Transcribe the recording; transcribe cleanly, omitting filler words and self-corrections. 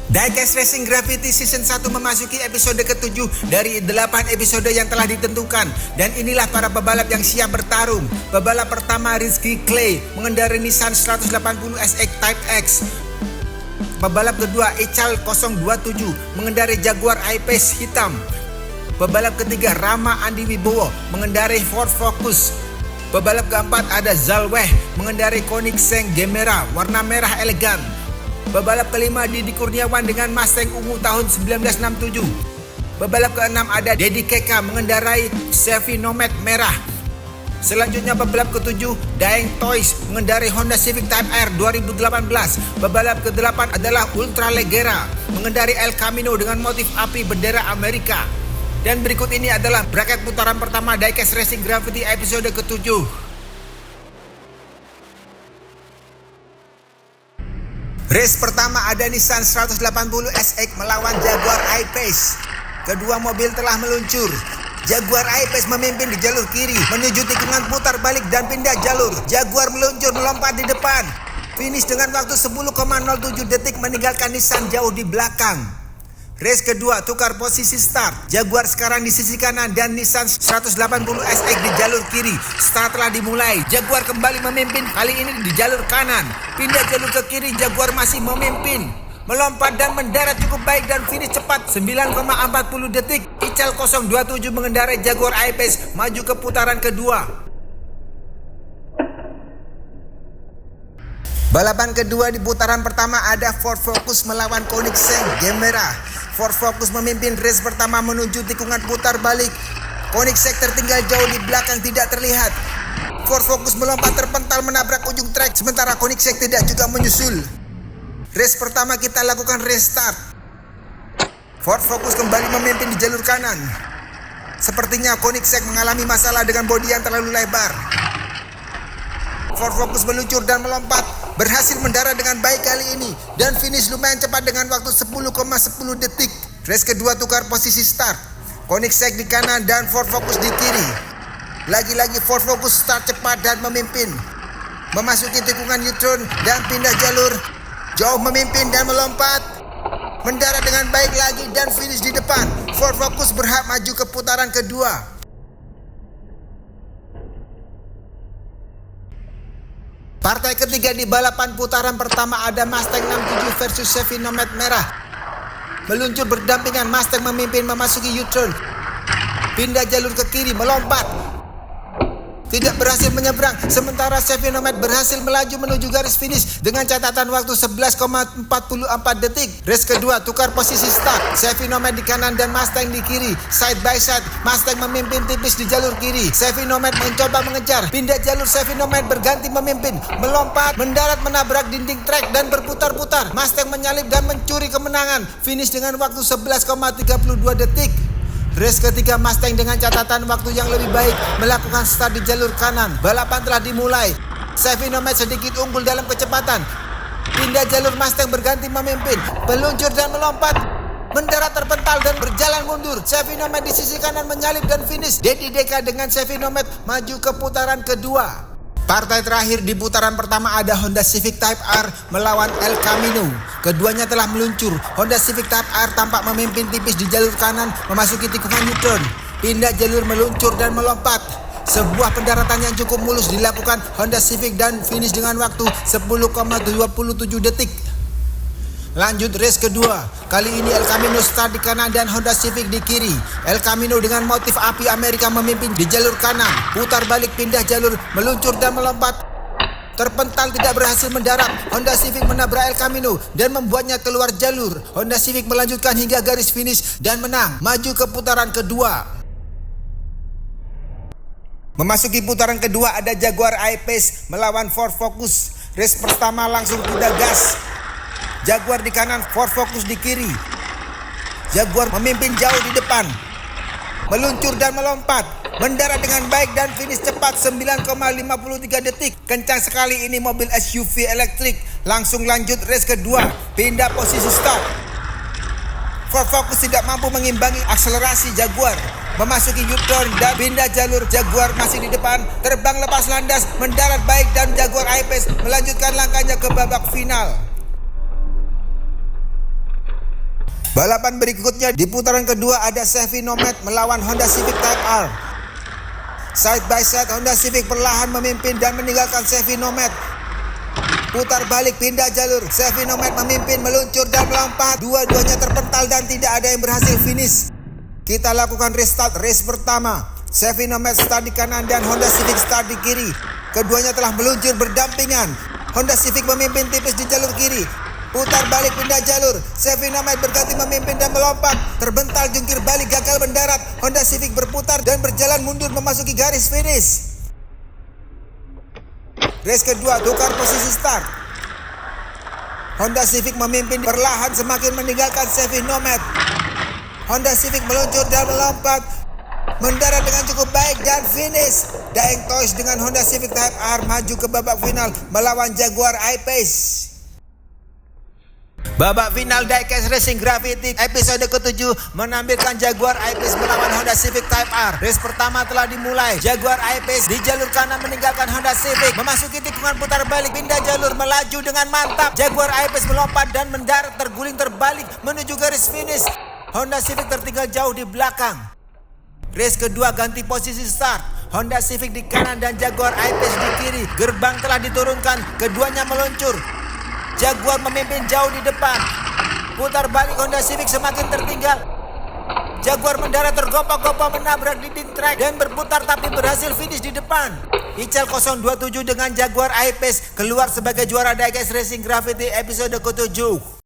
Diecast Racing Gravity Season 1 memasuki episode ke-7 dari 8 episode yang telah ditentukan. Dan inilah para pebalap yang siap bertarung. Pebalap pertama Rizky Clay mengendarai Nissan 180 SX Type X. Pebalap kedua Ical 027 mengendarai Jaguar I-Pace hitam. Pebalap ketiga Rama Andi Wibowo mengendarai Ford Focus. Pebalap keempat ada Zalweh mengendarai Koenigsegg Gemera warna merah elegan. Pebalap kelima Didi Kurniawan dengan Mustang ungu tahun 1967. Pebalap keenam ada Dedi Keka mengendarai Chevy Nomad merah. Selanjutnya pebalap ketujuh Daeng Toys mengendarai Honda Civic Type R 2018. Pebalap ke-8 adalah Ultra Leggera mengendarai El Camino dengan motif api bendera Amerika. Dan berikut ini adalah bracket putaran pertama Diecast Racing Gravity episode ke-7. Race pertama ada Nissan 180 SX melawan Jaguar I-Pace. Kedua mobil telah meluncur. Jaguar I-Pace memimpin di jalur kiri menuju tikungan putar balik dan pindah jalur. Jaguar meluncur melompat di depan. Finish dengan waktu 10,07 detik meninggalkan Nissan jauh di belakang. Race kedua tukar posisi start. Jaguar sekarang di sisi kanan dan Nissan 180 SX di jalur kiri. Start telah dimulai. Jaguar kembali memimpin, kali ini di jalur kanan. Pindah jalur ke kiri, Jaguar masih memimpin. Melompat dan mendarat cukup baik dan finish cepat 9,40 detik. Ical 027 mengendarai Jaguar I-Pace maju ke putaran kedua. Balapan kedua di putaran pertama ada Ford Focus melawan Koenigsegg Gemera. Ford Focus memimpin race pertama menuju tikungan putar balik. Koenigsegg tertinggal jauh di belakang tidak terlihat. Ford Focus melompat terpental menabrak ujung trek sementara Koenigsegg tidak juga menyusul. Race pertama kita lakukan restart. Ford Focus kembali memimpin di jalur kanan. Sepertinya Koenigsegg mengalami masalah dengan bodi yang terlalu lebar. Ford Focus meluncur dan melompat, berhasil mendarat dengan baik kali ini dan finish lumayan cepat dengan waktu 10,10 detik. Race kedua tukar posisi start. Koenigsegg di kanan dan Ford Focus di kiri. Lagi-lagi Ford Focus start cepat dan memimpin. Memasuki tikungan U-turn dan pindah jalur. Jauh memimpin dan melompat. Mendarat dengan baik lagi dan finish di depan. Ford Focus berhak maju ke putaran kedua. Partai ketiga di balapan putaran pertama ada Mustang 67 versus Chevy Nomad merah. Meluncur berdampingan, Mustang memimpin memasuki U-turn. Pindah jalur ke kiri, melompat. Tidak berhasil menyeberang, sementara Chevy Nomad berhasil melaju menuju garis finish dengan catatan waktu 11,44 detik. Race kedua tukar posisi start. Chevy Nomad di kanan dan Mustang di kiri. Side by side, Mustang memimpin tipis di jalur kiri. Chevy Nomad mencoba mengejar. Pindah jalur, Chevy Nomad berganti memimpin. Melompat, mendarat menabrak dinding trek dan berputar-putar. Mustang menyalip dan mencuri kemenangan. Finish dengan waktu 11,32 detik. Race ketiga Mustang dengan catatan waktu yang lebih baik melakukan start di jalur kanan. Balapan telah dimulai. Chevy Nomad sedikit unggul dalam kecepatan. Pindah jalur, Mustang berganti memimpin. Meluncur dan melompat. Mendarat terpental dan berjalan mundur. Chevy Nomad di sisi kanan menyalip dan finish. Dedi Deka dengan Chevy Nomad maju ke putaran kedua. Partai terakhir di putaran pertama ada Honda Civic Type R melawan El Camino. Keduanya telah meluncur. Honda Civic Type R tampak memimpin tipis di jalur kanan memasuki tikungan U-turn. Pindah jalur, meluncur dan melompat. Sebuah pendaratan yang cukup mulus dilakukan Honda Civic dan finish dengan waktu 10,27 detik. Lanjut race kedua. Kali ini El Camino start di kanan dan Honda Civic di kiri. El Camino dengan motif api Amerika memimpin di jalur kanan. Putar balik, pindah jalur, meluncur dan melompat. Terpental, tidak berhasil mendarat. Honda Civic menabrak El Camino dan membuatnya keluar jalur. Honda Civic melanjutkan hingga garis finish dan menang, maju ke putaran kedua. Memasuki putaran kedua ada Jaguar I-Pace melawan Ford Focus. Race pertama langsung kuda gas. Jaguar di kanan, Ford Focus di kiri. Jaguar memimpin jauh di depan. Meluncur dan melompat. Mendarat dengan baik dan finish cepat 9,53 detik. Kencang sekali ini mobil SUV elektrik. Langsung lanjut race kedua. Pindah posisi start. Ford Focus tidak mampu mengimbangi akselerasi Jaguar. Memasuki U-turn dan pindah jalur, Jaguar masih di depan. Terbang lepas landas, mendarat baik dan Jaguar I-Pace melanjutkan langkahnya ke babak final. Balapan berikutnya di putaran kedua ada Chevy Nomad melawan Honda Civic Type R. Side by side Honda Civic perlahan memimpin dan meninggalkan Chevy Nomad. Putar balik pindah jalur, Chevy Nomad memimpin, meluncur dan melompat. Dua-duanya terpental dan tidak ada yang berhasil finish. Kita lakukan restart race pertama. Chevy Nomad start di kanan dan Honda Civic start di kiri. Keduanya telah meluncur berdampingan. Honda Civic memimpin tipis di jalur kiri. Putar balik pindah jalur, Chevy Nomad berganti memimpin dan melompat. Terbental jungkir balik gagal mendarat. Honda Civic berputar dan berjalan mundur memasuki garis finish. Race kedua tukar posisi start. Honda Civic memimpin perlahan semakin meninggalkan Chevy Nomad. Honda Civic meluncur dan melompat, mendarat dengan cukup baik dan finish. Daeng Toys dengan Honda Civic Type R maju ke babak final melawan Jaguar I-Pace. Babak final Diecast Racing Gravity episode ke-7 menampilkan Jaguar I-Pace melawan Honda Civic Type R. Race pertama telah dimulai. Jaguar I-Pace di jalur kanan meninggalkan Honda Civic, memasuki tikungan putar balik pindah jalur, melaju dengan mantap. Jaguar I-Pace melompat dan mendarat terguling terbalik menuju garis finish. Honda Civic tertinggal jauh di belakang. Race kedua ganti posisi start. Honda Civic di kanan dan Jaguar I-Pace di kiri. Gerbang telah diturunkan, keduanya meluncur. Jaguar memimpin jauh di depan. Putar balik Honda Civic semakin tertinggal. Jaguar mendarat tergopoh-gopoh menabrak dinding trek dan berputar tapi berhasil finish di depan. Ical 027 dengan Jaguar I-Pace keluar sebagai juara Diecast Racing Gravity episode ke-7.